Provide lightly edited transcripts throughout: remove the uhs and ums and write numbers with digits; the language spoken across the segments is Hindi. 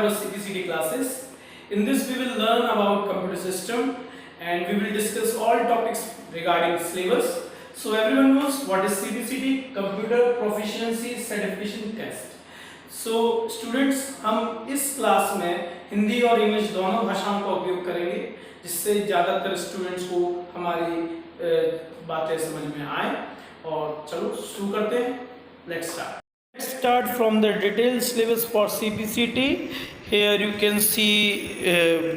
our CPCT classes. In this we will learn about computer system and we will discuss all topics regarding syllabus. So everyone knows what is CPCT, Computer Proficiency Certification Test. So students, हम इस क्लास में हिंदी और इंग्लिश दोनों भाषाओं का उपयोग करेंगे जिससे ज़्यादातर स्टूडेंट्स को हमारी बातें समझ में आए। और चलो शुरू करते हैं। Let's start. Let's start from the detailed syllabus for CPCT. Here you can see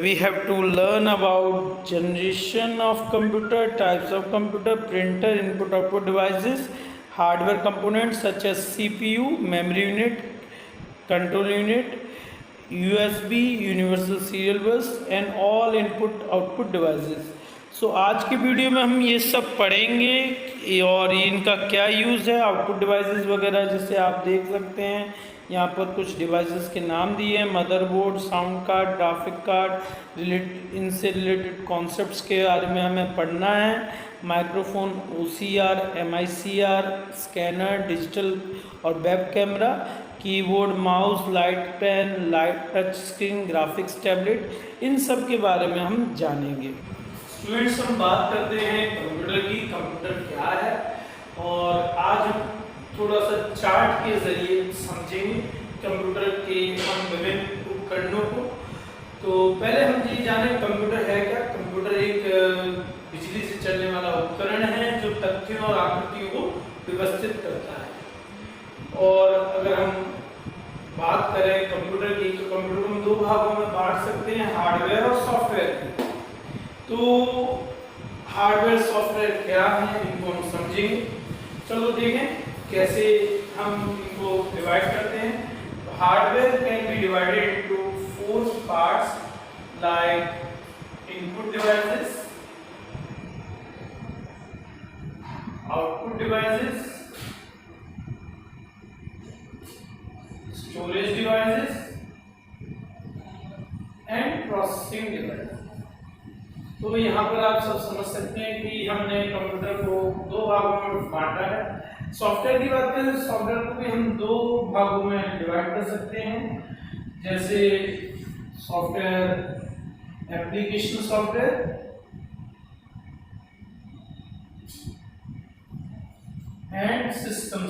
we have to learn about generation of computer, types of computer, printer, input output devices, hardware components such as CPU, memory unit, control unit, USB, universal serial bus and all input output devices. सो आज की वीडियो में हम ये सब पढ़ेंगे और इनका क्या यूज़ है, आउटपुट डिवाइसेस वगैरह, जैसे आप देख सकते हैं यहाँ पर कुछ डिवाइसेस के नाम दिए हैं, motherboard, sound card, graphic card, इनसे रिलेटेड कॉन्सेप्ट्स के बारे में हमें पढ़ना है। Microphone, OCR, MICR, scanner, digital और web camera, keyboard, mouse, light pen, light touch screen, graphics tablet, इन सब के बारे में हम जानेंगे। स्टूडेंट्स, हम बात करते हैं कंप्यूटर की। कंप्यूटर क्या है और आज हम थोड़ा सा चार्ट के जरिए समझेंगे कंप्यूटर के हम विभिन्न उपकरणों को। तो पहले हम ये जाने कंप्यूटर है क्या। कंप्यूटर एक बिजली से चलने वाला उपकरण है जो तथ्यों और आकृतियों को व्यवस्थित करता है। और अगर हम बात करें कंप्यूटर की तो कंप्यूटर को हम दो भागों में बांट सकते हैं, हार्डवेयर और सॉफ्टवेयर। तो हार्डवेयर सॉफ्टवेयर क्या है इनको हम समझेंगे। चलो देखें कैसे हम इनको डिवाइड करते हैं। तो hardware can be divided into 4 parts like input devices, output devices, storage devices and processing devices. तो यहाँ पर आप सब समझ सकते हैं कि हमने कंप्यूटर को दो भागों में बांटा है। सॉफ्टवेयर की बात करें तो सॉफ्टवेयर को भी हम दो भागों में डिवाइड कर सकते हैं, जैसे software application software and system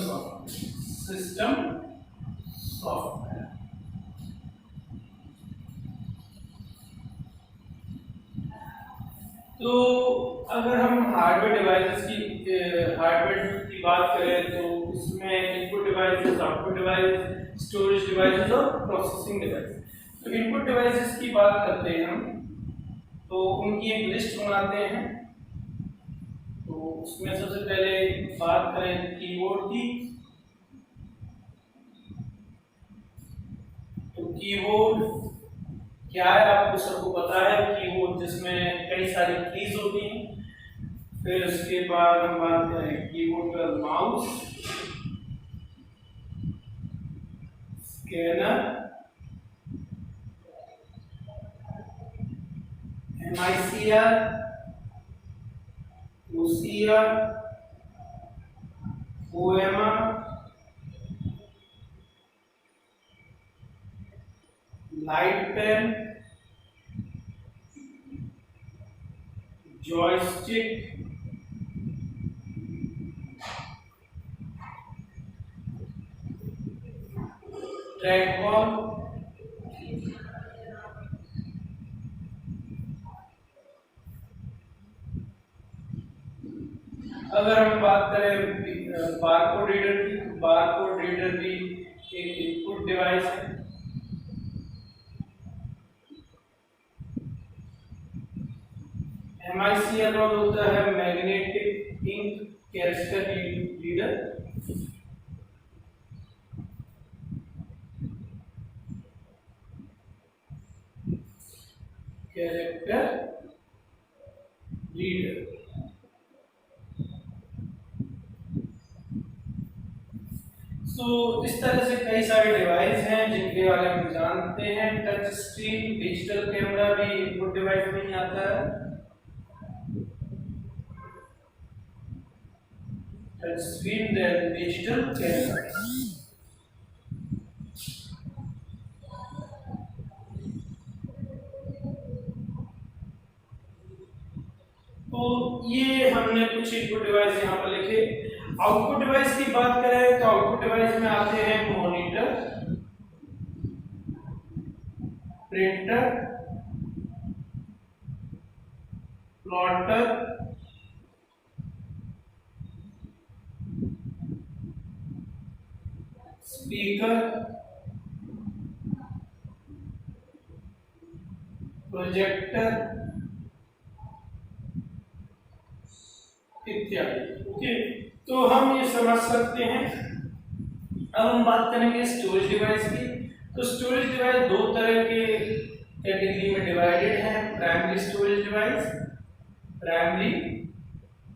software. तो अगर हम हार्डवेयर की बात करें तो उसमें input devices, output device, storage devices और प्रोसेसिंग डिवाइस। तो इनपुट डिवाइसेस की बात करते हैं हम, तो उनकी एक लिस्ट बनाते हैं। तो उसमें सबसे पहले बात करें कीबोर्ड की। तो कीबोर्ड क्या है आपको सबको पता है, कीबोर्ड जिसमें कई सारी कीज होती हैं। फिर उसके बाद हम बात करें कीबोर्ड का mouse, scanner, MICR, OCR, OMR, light pen, joystick, track ball, अगर हम बात करें बारकोड रीडर की, तो बारकोड रीडर भी एक इनपुट डिवाइस है। MICR होता है मैग्नेटिक इंक कैरेक्टर रीडर। तो इस तरह से कई सारे डिवाइस हैं जिनके बारे में हम जानते हैं। टच स्क्रीन, डिजिटल कैमरा भी इनपुट डिवाइस में ही आता है। Touch screen, then digital camera. ये हमने कुछ इनपुट डिवाइस यहाँ पर लिखे। आउटपुट डिवाइस की बात करें तो आउटपुट डिवाइस में आते हैं monitor, printer, plotter, speaker, projector इत्यादि। ओके, तो हम ये समझ सकते हैं। अब हम बात करेंगे स्टोरेज डिवाइस की। तो स्टोरेज डिवाइस दो तरह के कैटेगरी में डिवाइडेड है, प्राइमरी स्टोरेज डिवाइस, प्राइमरी,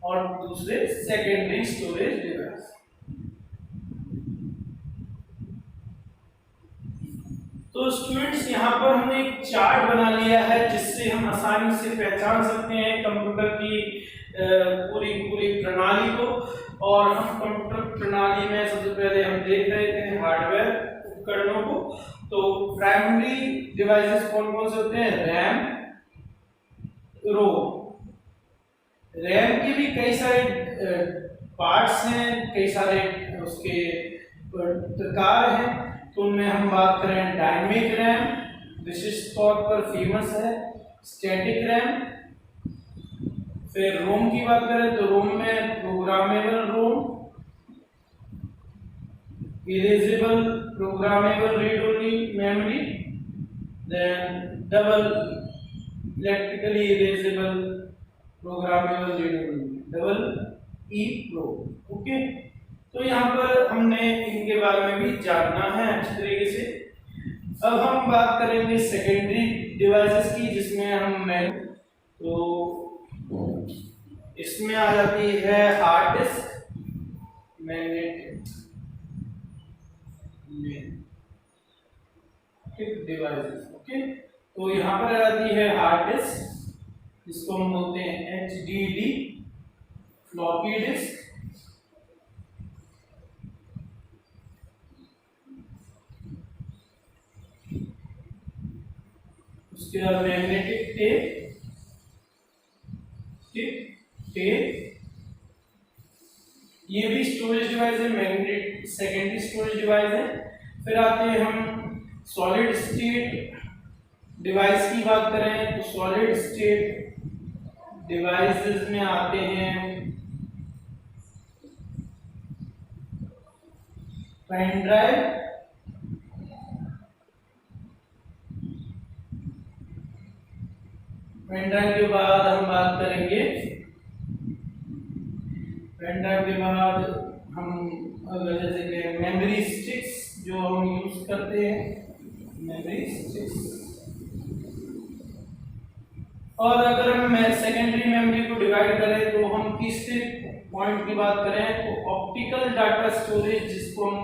और दूसरे सेकेंडरी स्टोरेज डिवाइस। तो स्टूडेंट्स यहाँ पर हमने एक चार्ट बना लिया है जिससे हम आसानी से पहचान सकते हैं कंप्यूटर की पूरी प्रणाली को। और हम कंप्यूटर प्रणाली में सबसे पहले हम देख रहे थे हार्डवेयर उपकरणों को। तो प्राइमरी डिवाइसेस कौन कौन से होते हैं? RAM, ROM. रैम के भी कई सारे पार्ट्स हैं, कई सारे उसके प्रकार हैं। तो उनमें हम बात करें डायनेमिक रैम, विशिष्ट तौर पर फेमस है स्टैटिक रैम। फिर रोम की बात करें तो रोम में programmable ROM, erasable programmable read only memory, then double electrically erasable programmable read only, double EEPROM। Okay, तो यहाँ पर हमने इनके बारे में भी जानना है अच्छी तरीके से। अब हम बात करेंगे सेकेंडरी डिवाइसेस की, जिसमें हम तो इसमें आ जाती है hard disk, magnetic devices. Okay, तो यहाँ पर आ जाती है हार्ड डिस्क, जिसको हम बोलते हैं HDD, फ्लॉपी डिस्क, उसके बाद मैग्नेटिक टेप, ये भी स्टोरेज डिवाइस है, मैग्नेटिक सेकेंडरी स्टोरेज डिवाइस है। फिर आते हैं हम सॉलिड स्टेट डिवाइस की बात करें तो सॉलिड स्टेट डिवाइसेस में आते हैं पेन ड्राइव, पेन ड्राइव के बाद हम बात करेंगे, पेन ड्राइव के बाद हम जैसे कि मेमोरी स्टिक्स जो हम यूज करते हैं, मेमोरी स्टिक्स। और अगर हम सेकेंडरी मेमोरी को डिवाइड करें तो हम तीसरे पॉइंट की बात करें तो ऑप्टिकल डाटा स्टोरेज, जिसको हम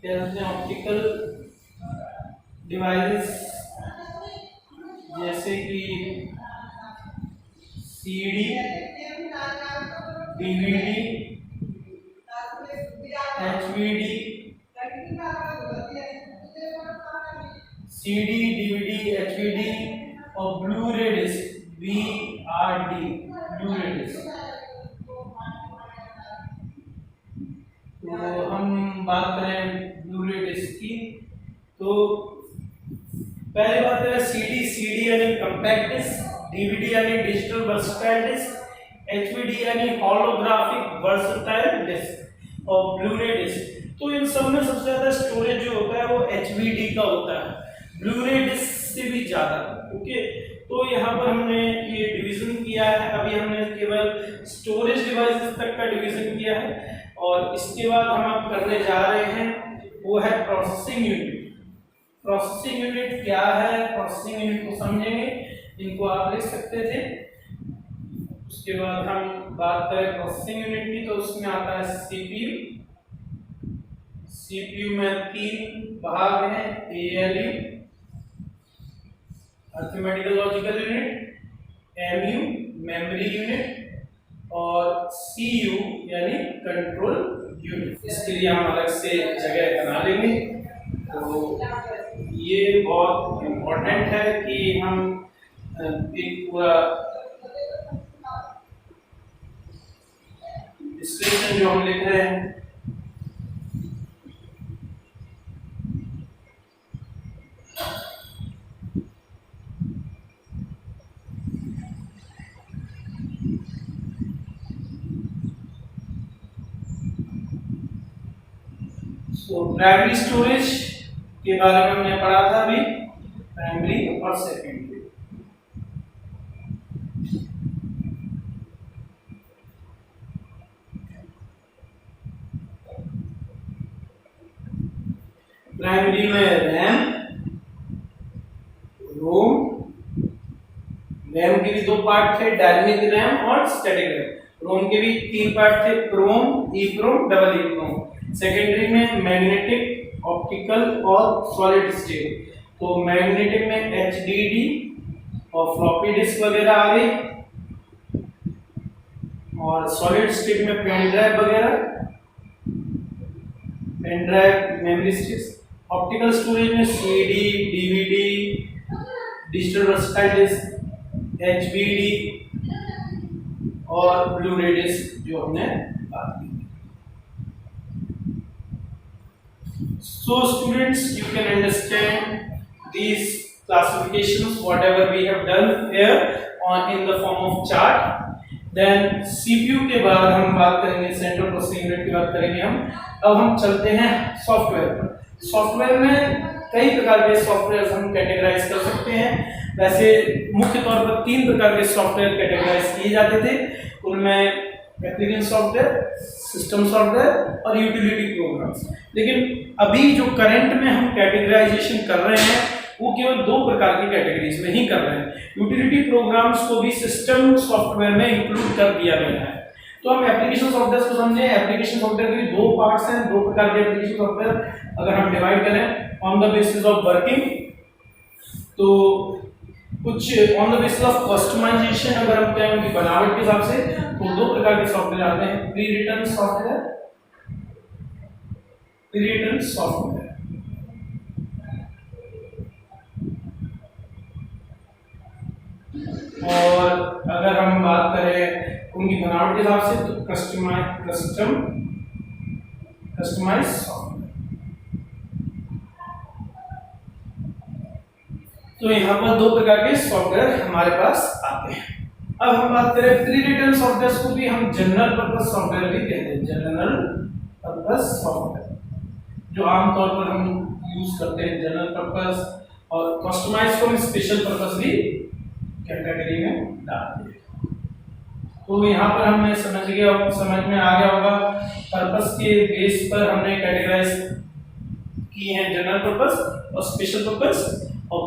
कहते हैं ऑप्टिकल डिवाइसेस, जैसे कि CD, DVD, HVD, CD, DVD, HVD और Blu-ray disc, VRD, Blu-ray disc. तो हम बात करें ब्लू-रे डिस्क की, तो पहले बात करें CD यानी कॉम्पैक्ट डिस्क, DVD यानी डिजिटल वर्सटाइल डिस्क, HVD यानी होलोग्राफिक वर्सटाइल डिस्क और ब्लू-रे डिस्क। तो इन सब में सबसे ज्यादा स्टोरेज जो होता है वो HVD का होता है, ब्लू-रे डिस्क से भी ज्यादा। ओके, तो यहाँ पर हमने ये डिवीजन किया है। अभी हमने केवल स्टोरेज डिवाइसेस तक का डिवीजन किया है, और इसके बाद हम अब करने जा रहे हैं वो है प्रोसेसिंग यूनिट। प्रोसेसिंग यूनिट क्या है, प्रोसेसिंग यूनिट को समझेंगे, इनको आप लिख सकते थे। उसके बाद हम बात करें प्रोसेसिंग यूनिट की, तो उसमें आता है CPU। CPU में 3 भाग हैं, ALU arithmetical logical unit, MU memory unit और CU यानी कंट्रोल यूनिट। इसके लिए हम अलग से जगह बना लेंगे। तो ये बहुत इम्पोर्टेंट है कि हम एक पूरा डिस्क्रिप्शन जो हम लिख रहे हैं, तो प्राइमरी स्टोरेज के बारे में हमने पढ़ा था अभी, प्राइमरी और सेकेंडरी। प्राइमरी में रैम, रोम, रैम के भी दो पार्ट थे, डायनेमिक रैम और स्टैटिक रैम। रोम के भी तीन पार्ट थे, PROM, EPROM, double EPROM. Secondary में मैग्नेटिक, ऑप्टिकल और सॉलिड स्टेट। तो मैग्नेटिक में एचडीडी और फ्लॉपी डिस्क वगैरह आ गई, और सॉलिड स्टेट में पेन ड्राइव वगैरह, pen drive, memory sticks. Optical storage में CD, DVD, digital versatile disc, HBD और ब्लू रे डिस्क जो हमने बात की। So students, you can understand these classifications whatever we have done here on in the form of chart. Then CPU के बाद हम बात करेंगे, सेंट्रल प्रोसेसिंग यूनिट की बात करेंगे हम। अब हम चलते हैं सॉफ्टवेयर पर। सॉफ्टवेयर में कई प्रकार के सॉफ्टवेयर हम कैटेगराइज कर सकते हैं। वैसे मुख्य तौर पर तीन प्रकार के सॉफ्टवेयर कैटेगराइज किए जाते थे, उनमें एप्लीकेशन सॉफ्टवेयर, सिस्टम सॉफ्टवेयर और यूटिलिटी प्रोग्राम्स। लेकिन अभी जो करंट में हम कैटेगराइजेशन कर रहे हैं वो केवल दो प्रकार की कैटेगरीज में ही कर रहे हैं। यूटिलिटी प्रोग्राम्स को भी सिस्टम सॉफ्टवेयर में इंक्लूड कर दिया गया है। तो हम एप्लीकेशन सॉफ्टवेयर को समझे। एप्लीकेशन सॉफ्टवेयर के दो पार्ट्स हैं, दो प्रकार के एप्लीकेशन सॉफ्टवेयर अगर हम डिवाइड करें on the basis of working, तो कुछ on the basis of customization अगर हम कहें उनकी बनावट के हिसाब से, तो दो प्रकार के सॉफ्टवेयर आते हैं, pre written software, pre written software, और अगर हम बात करें उनकी बनावट के हिसाब से तो कस्टमाइज सॉफ्टवेयर। तो यहाँ पर दो प्रकार के सॉफ्टवेयर हमारे पास आते हैं। अब हम बात करें प्री रिटन सॉफ्टवेयर को भी हम जनरल पर्पस सॉफ्टवेयर भी कहते हैं, जनरल पर्पस सॉफ्टवेयर, जो आमतौर पर हम यूज करते हैं जनरल पर्पस, और कस्टमाइज को हम स्पेशल पर्पस भी कैटेगरी में डालते हैं। तो यहाँ पर हमने समझ में आ गया होगा, पर्पस के बेस पर हमने कैटेगराइज किए हैं जनरल पर्पस और स्पेशल पर्पस। और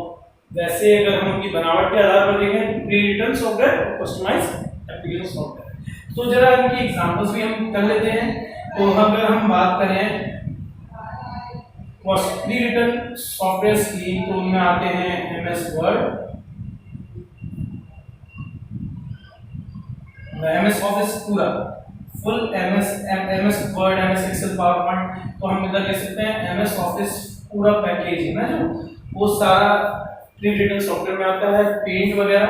वैसे अगर हम उनकी बनावट के आधार पर देखें, प्री रिटन सॉफ्टवेयर और कस्टमाइज एप्लीकेशन सॉफ्टवेयर। तो जरा इनकी एग्जांपल्स भी हम कर लेते हैं। तो अगर हम बात करें प्री रिटन सॉफ्टवेयर की, तो उनमें आते हैं एमएस वर्ड, एमएस ऑफिस पूरा full, MS Word, MS Excel, PowerPoint. तो हम इधर ले सकते हैं एमएस ऑफिस पूरा पैकेज है ना, जो वो सारा प्री रिटन सॉफ्टवेयर में आता है। पेंट वगैरह,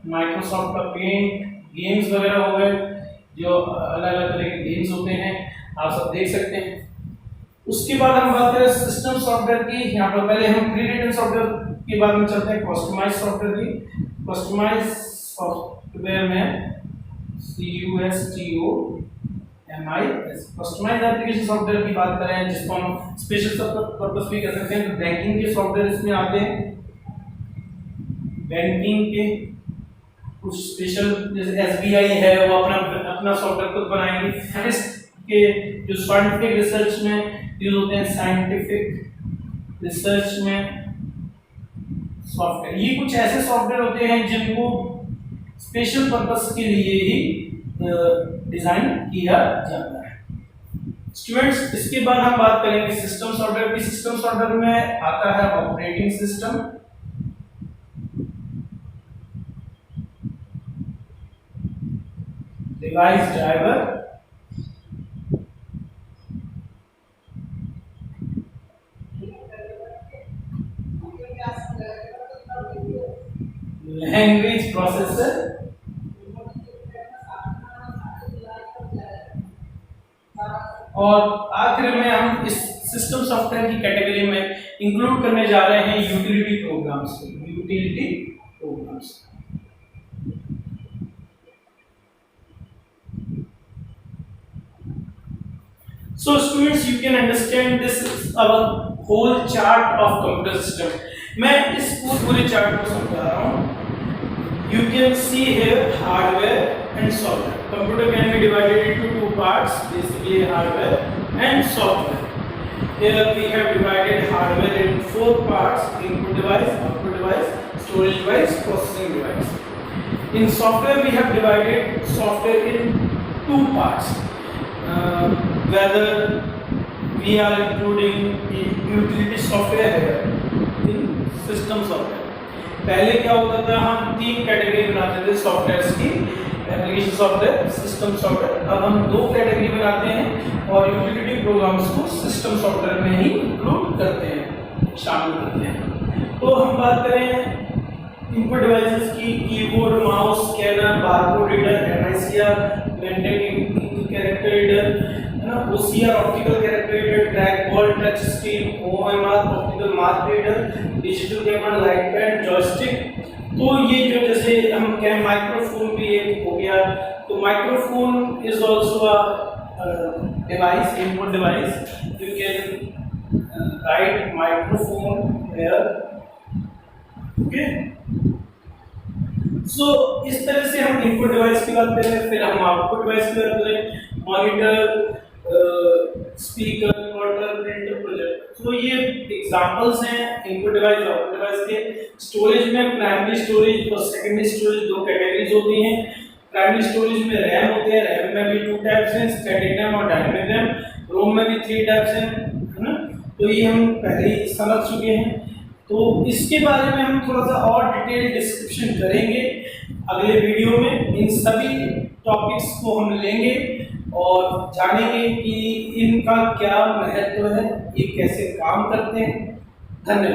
माइक्रोसॉफ्ट का पेंट, गेम्स वगैरह हो गए, जो अलग अलग तरह के गेम्स होते हैं, आप सब देख सकते हैं। उसके बाद हम बात करें सिस्टम सॉफ्टवेयर की। यहाँ पर पहले हम प्री रिटन सॉफ्टवेयर के बाद में चलते हैं कस्टमाइज सॉफ्टवेयर की। कस्टमाइज सॉफ्टवेयर में CUSTOMIS, कस्टमाइज एप्लीकेशन सॉफ्टवेयर की बात करें, जिसको हम स्पेशल पर्पस भी कर सकते हैं। तो बैंकिंग के सॉफ्टवेयर इसमें आते हैं, बैंकिंग के कुछ स्पेशल, जैसे एसबीआई है, वो अपना सॉफ्टवेयर खुद बनाएंगे। के जो साइंटिफिक रिसर्च में यूज होते हैं, साइंटिफिक रिसर्च में सॉफ्टवेयर, ये कुछ ऐसे सॉफ्टवेयर होते हैं जिनको स्पेशल पर्पस के लिए ही डिजाइन किया जाता है। स्टूडेंट्स, इसके बाद हम बात करेंगे सिस्टम सॉफ्टवेयर की। सिस्टम सॉफ्टवेयर में आता है operating system, device driver, language processor, और आखिर में हम इस सिस्टम सॉफ्टवेयर की कैटेगरी में इंक्लूड करने जा रहे हैं यूटिलिटी प्रोग्राम्स को। Utility programmes, so students, you can understand this is our whole chart of computer system. मैं इस पूरे चार्ट को समझा रहा हूँ. You can see here hardware and software. Computer can be divided into two parts, basically hardware and software. Here we have divided hardware in four parts: input device, output device, storage device, processing device. In software we have divided software in two parts. Whether we are including utility software here in system software. पहले क्या होता था, हम तीन कैटेगरी बनाते थे सॉफ्टवेयर्स की, एप्लीकेशन सॉफ्टवेयर, सिस्टम सॉफ्टवेयर. अब हम दो कैटेगरी बनाते हैं और यूटिलिटी प्रोग्राम्स को सिस्टम सॉफ्टवेयर में ही इंक्लूड करते हैं, शामिल करते हैं. तो हम बात करें इनपुट डिवाइसेस की, keyboard, mouse, scanner, barcode reader, MICR, magnetic character reader, है ना, OCR, optical character reader, track ball, touch screen, OMR, optical mark reader, digital camera, light pad, joystick. तो ये जो जैसे हम कहें माइक्रोफोन भी एक हो गया, तो microphone is also a device, input device. You can write microphone here. Okay, so इस तरह से हम इनपुट डिवाइस की बात करें, फिर हम आउटपुट डिवाइस की बात करें. Monitor, speaker, monitor, printer, projector. तो ये एग्जांपल्स हैं इनपुट डिवाइस और आउटपुट डिवाइस के. स्टोरेज में प्राइमरी स्टोरेज और सेकेंडरी स्टोरेज दो कैटेगरीज होती हैं. प्राइमरी स्टोरेज में रैम होते हैं, रैम में भी टू टाइप्स हैं, स्टैटिक रैम और डायनेमिक रैम. रोम में भी थ्री टाइप्स हैं, है ना. तो ये हम पहले ही समझ चुके हैं. तो इसके बारे में हम थोड़ा सा और डिटेल डिस्क्रिप्शन करेंगे अगले वीडियो में. इन सभी टॉपिक्स को हम लेंगे और जानेंगे कि इनका क्या महत्व है, ये कैसे काम करते हैं. धन्यवाद.